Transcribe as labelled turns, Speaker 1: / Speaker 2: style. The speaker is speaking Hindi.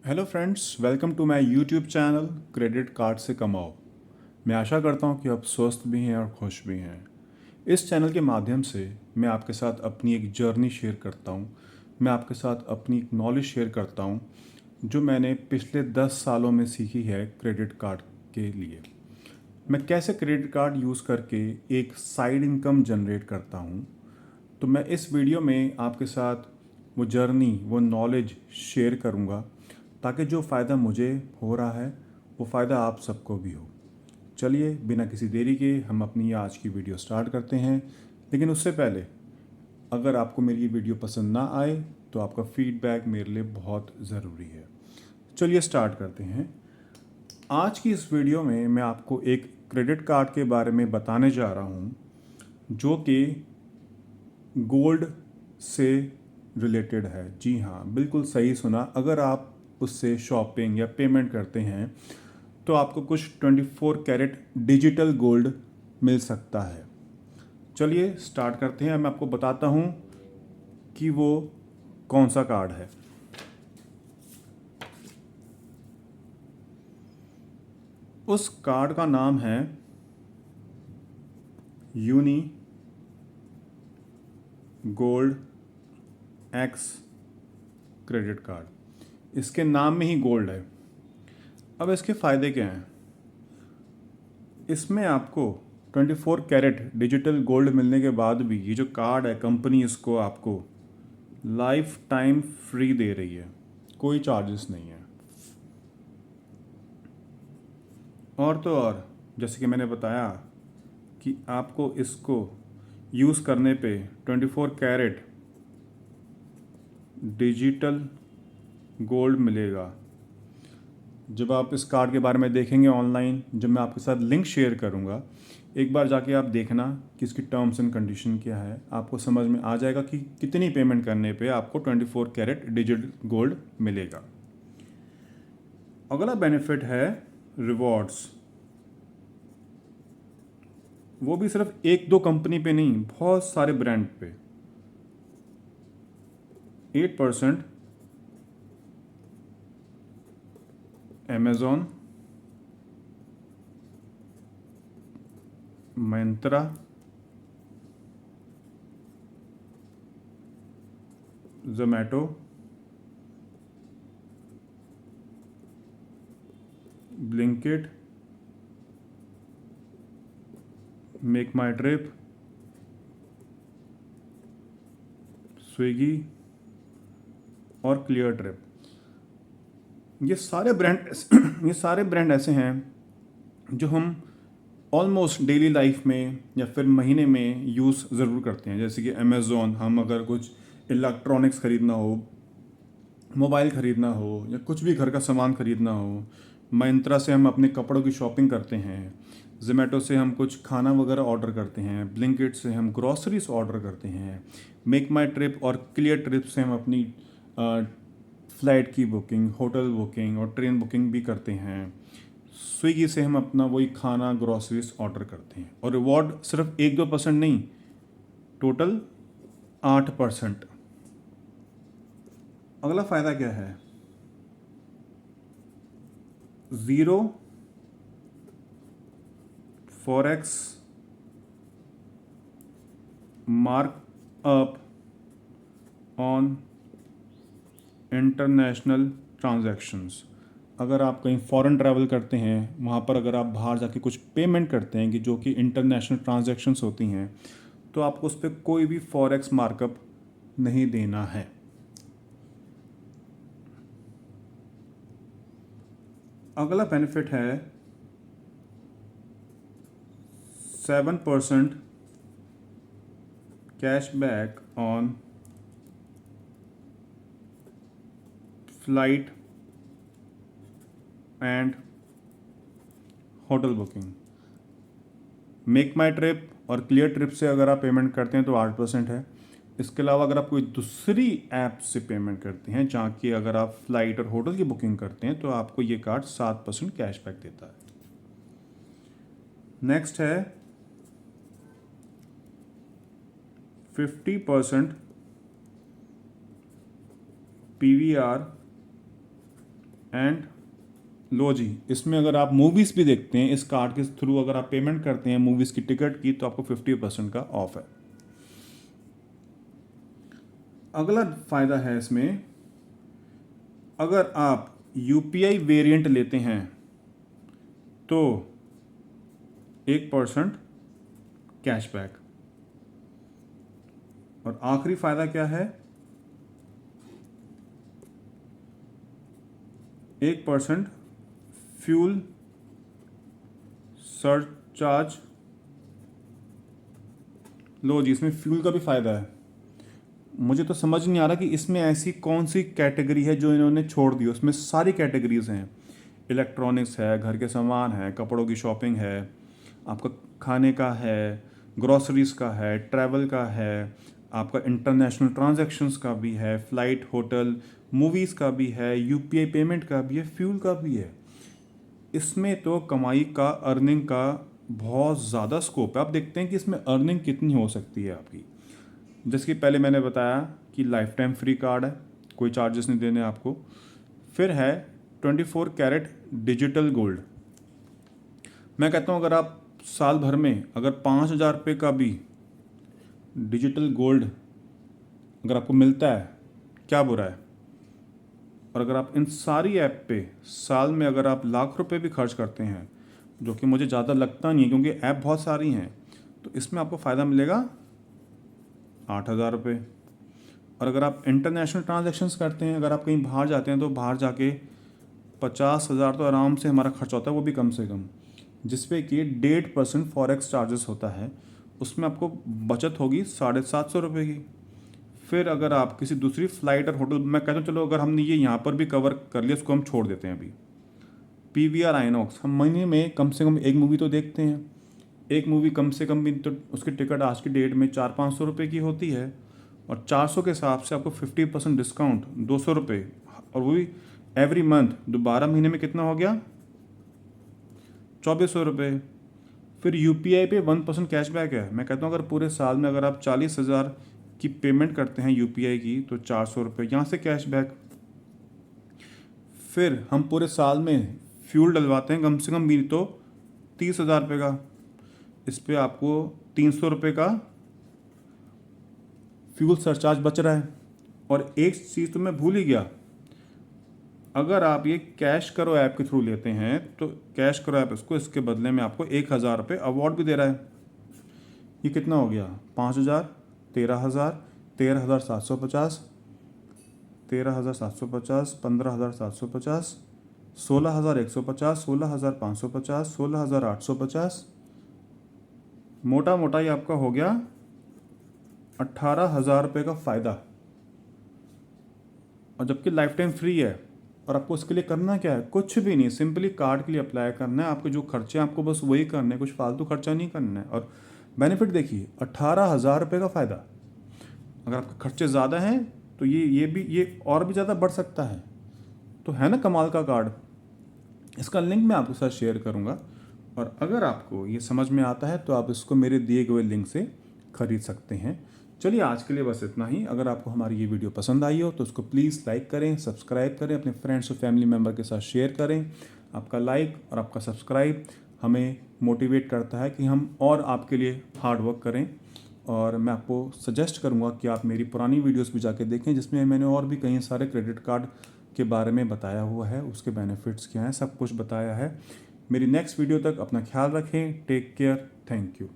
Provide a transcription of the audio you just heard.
Speaker 1: Hello friends, welcome to my YouTube channel credit card से कमाओ। मैं आशा करता हूं कि आप स्वस्थ भी हैं और खुश भी हैं। इस चैनल के माध्यम से मैं आपके साथ अपनी एक जर्नी शेयर करता हूं। मैं आपके साथ अपनी एक नॉलेज शेयर करता हूं जो मैंने पिछले 10 सालों में सीखी है क्रेडिट कार्ड के लिए। मैं कैसे क्रेडिट कार्ड यूज़ करके एक साइड इनकम जनरेट करता हूं। तो मैं इस वीडियो में आपके साथ वो जर्नी, वो नॉलेज शेयर करूंगा ताकि जो फ़ायदा मुझे हो रहा है वो फ़ायदा आप सबको भी हो। चलिए बिना किसी देरी के हम अपनी आज की वीडियो स्टार्ट करते हैं। लेकिन उससे पहले, अगर आपको मेरी ये वीडियो पसंद ना आए तो आपका फीडबैक मेरे लिए बहुत ज़रूरी है। चलिए स्टार्ट करते हैं। आज की इस वीडियो में मैं आपको एक क्रेडिट कार्ड के बारे में बताने जा रहा हूँ जो कि गोल्ड से रिलेटेड है। जी हाँ, बिल्कुल सही सुना। अगर आप उससे शॉपिंग या पेमेंट करते हैं तो आपको कुछ 24 कैरेट डिजिटल गोल्ड मिल सकता है। चलिए स्टार्ट करते हैं। मैं आपको बताता हूँ कि वो कौन सा कार्ड है। उस कार्ड का नाम है Uni Gold X credit card. इसके नाम में ही गोल्ड है। अब इसके फ़ायदे क्या हैं? इसमें आपको 24 कैरेट डिजिटल गोल्ड मिलने के बाद भी ये जो कार्ड है, कंपनी इसको आपको लाइफ टाइम फ्री दे रही है। कोई चार्जेस नहीं है। और तो और, जैसे कि मैंने बताया कि आपको इसको यूज़ करने पे 24 कैरेट डिजिटल गोल्ड मिलेगा। जब आप इस कार्ड के बारे में देखेंगे ऑनलाइन, जब मैं आपके साथ लिंक शेयर करूंगा, एक बार जाके आप देखना कि इसकी टर्म्स एंड कंडीशन क्या है। आपको समझ में आ जाएगा कि कितनी पेमेंट करने पे आपको 24 कैरेट डिजिटल गोल्ड मिलेगा। अगला बेनिफिट है रिवॉर्ड्स। वो भी सिर्फ एक दो कंपनी पे नहीं, बहुत सारे ब्रांड पे। 8% Amazon, Myntra, Zomato, Blinkit, Make My Trip, Swiggy और क्लियर ट्रिप। ये सारे ब्रांड ये सारे ब्रांड ऐसे हैं जो हम ऑलमोस्ट डेली लाइफ में या फिर महीने में यूज़ ज़रूर करते हैं। जैसे कि अमेज़ॉन, हम अगर कुछ इलेक्ट्रॉनिक्स ख़रीदना हो, मोबाइल ख़रीदना हो या कुछ भी घर का सामान ख़रीदना हो। Myntra से हम अपने कपड़ों की शॉपिंग करते हैं। जोमेटो से हम कुछ खाना वगैरह ऑर्डर करते हैं। ब्लिंकिट से हम ग्रॉसरीज ऑर्डर करते हैं। मेक माई ट्रिप और क्लियर ट्रिप से हम अपनी फ़्लाइट की बुकिंग, होटल बुकिंग और ट्रेन बुकिंग भी करते हैं। स्विगी से हम अपना वही खाना, ग्रॉसरीज ऑर्डर करते हैं। और रिवॉर्ड सिर्फ 1-2% नहीं, टोटल 8%। अगला फ़ायदा क्या है? Zero forex markup on international transactions. अगर आप कहीं फ़ॉरेन ट्रैवल करते हैं, वहाँ पर अगर आप बाहर जाके कुछ पेमेंट करते हैं कि जो कि इंटरनेशनल ट्रांजैक्शंस होती हैं, तो आपको उस पर कोई भी फॉरेक्स मार्कअप नहीं देना है। अगला बेनिफिट है 7% cashback on flight and hotel booking. Make My trip और क्लियर ट्रिप से अगर आप पेमेंट करते हैं तो 8% है। इसके अलावा अगर आप कोई दूसरी ऐप से पेमेंट करते हैं, जहाँ की अगर आप फ्लाइट और होटल की बुकिंग करते हैं, तो आपको ये कार्ड 7% कैशबैक देता है। नेक्स्ट है 50% PVR एंड लो जी, इसमें अगर आप मूवीज़ भी देखते हैं इस कार्ड के थ्रू, अगर आप पेमेंट करते हैं मूवीज़ की टिकट की, तो आपको 50% का ऑफ है। अगला फ़ायदा है इसमें, अगर आप यूपीआई वेरिएंट लेते हैं तो 1% कैशबैक। और आखिरी फ़ायदा क्या है, 1% फ्यूल सरचार्ज। लो जी, इसमें फ्यूल का भी फ़ायदा है। मुझे तो समझ नहीं आ रहा कि इसमें ऐसी कौन सी कैटेगरी है जो इन्होंने छोड़ दी। उसमें सारी कैटेगरीज हैं, इलेक्ट्रॉनिक्स है, घर के सामान है, कपड़ों की शॉपिंग है, आपका खाने का है, ग्रॉसरीज का है, ट्रैवल का है, आपका इंटरनेशनल ट्रांजैक्शंस का भी है, फ़्लाइट, होटल, मूवीज़ का भी है, यूपीआई पेमेंट का भी है, फ्यूल का भी है। इसमें तो कमाई का, अर्निंग का बहुत ज़्यादा स्कोप है। आप देखते हैं कि इसमें अर्निंग कितनी हो सकती है आपकी। जैसे कि पहले मैंने बताया कि लाइफ टाइम फ्री कार्ड है, कोई चार्जेस नहीं देने आपको। फिर है 24 कैरेट डिजिटल गोल्ड। मैं कहता हूँ अगर आप साल भर में अगर 5,000 रुपये का भी डिजिटल गोल्ड अगर आपको मिलता है, क्या बुरा है। और अगर आप इन सारी ऐप पे साल में अगर आप लाख रुपए भी खर्च करते हैं, जो कि मुझे ज़्यादा लगता नहीं है क्योंकि ऐप बहुत सारी हैं, तो इसमें आपको फ़ायदा मिलेगा 8,000 रुपये। और अगर आप इंटरनेशनल ट्रांजैक्शंस करते हैं, अगर आप कहीं बाहर जाते हैं, तो बाहर जाके 50,000 तो आराम से हमारा खर्च होता है, वो भी कम से कम, जिसपे कि 1.5% फॉरेक्स चार्जेस होता है। उसमें आपको बचत होगी 750 रुपये की। फिर अगर आप किसी दूसरी फ्लाइट और होटल, मैं कहता हूँ चलो अगर हमने ये यहाँ पर भी कवर कर लिया, उसको हम छोड़ देते हैं अभी। पीवीआर आइनॉक्स, हम महीने में कम से कम एक मूवी तो देखते हैं। एक मूवी कम से कम भी तो उसकी टिकट आज की डेट में 400-500 रुपये की होती है। और 400 के हिसाब से आपको 50% डिस्काउंट 200 रुपये, और वो भी एवरी मंथ। 12 महीने में कितना हो गया, 2,400 रुपये। फिर यूपीआई पे 1% कैशबैक है। मैं कहता हूँ अगर पूरे साल में अगर आप 40,000 की पेमेंट करते हैं यूपीआई की, तो 400 रुपये यहाँ से कैशबैक। फिर हम पूरे साल में फ्यूल डलवाते हैं कम से कम भी तो 30,000 रुपये का, इस पर आपको 300 रुपये का फ्यूल सरचार्ज बच रहा है। और एक चीज़ तो मैं भूल ही गया, अगर आप ये कैश करो ऐप के थ्रू लेते हैं, तो कैश करो ऐप इसको, इसके बदले में आपको 1,000 रुपये अवार्ड भी दे रहा है। ये कितना हो गया, 5,000, 13,000, 13,750, 13,750, 15,750, 16,150, 16,550, 16,850, मोटा मोटा ये आपका हो गया 18,000 रुपये का फ़ायदा। और जबकि लाइफ टाइम फ्री है। और आपको उसके लिए करना क्या है, कुछ भी नहीं, सिंपली कार्ड के लिए अप्लाई करना है। आपके जो खर्चे हैं आपको बस वही करने हैं, कुछ फालतू खर्चा नहीं करना है। और बेनिफिट देखिए, 18,000 रुपये का फ़ायदा। अगर आपके खर्चे ज़्यादा हैं तो ये और भी ज़्यादा बढ़ सकता है। तो है ना कमाल का कार्ड। इसका लिंक मैं आपके साथ शेयर करूँगा, और अगर आपको ये समझ में आता है तो आप इसको मेरे दिए गए लिंक से खरीद सकते हैं। चलिए आज के लिए बस इतना ही। अगर आपको हमारी ये वीडियो पसंद आई हो तो उसको प्लीज़ लाइक करें, सब्सक्राइब करें, अपने फ्रेंड्स और फैमिली मेम्बर के साथ शेयर करें। आपका लाइक और आपका सब्सक्राइब हमें मोटिवेट करता है कि हम और आपके लिए हार्ड वर्क करें। और मैं आपको सजेस्ट करूंगा कि आप मेरी पुरानी वीडियोस भी जाके देखें, जिसमें मैंने और भी कई सारे क्रेडिट कार्ड के बारे में बताया हुआ है, उसके बेनिफिट्स क्या हैं, सब कुछ बताया है। मेरी नेक्स्ट वीडियो तक अपना ख्याल रखें। Take care, thank you.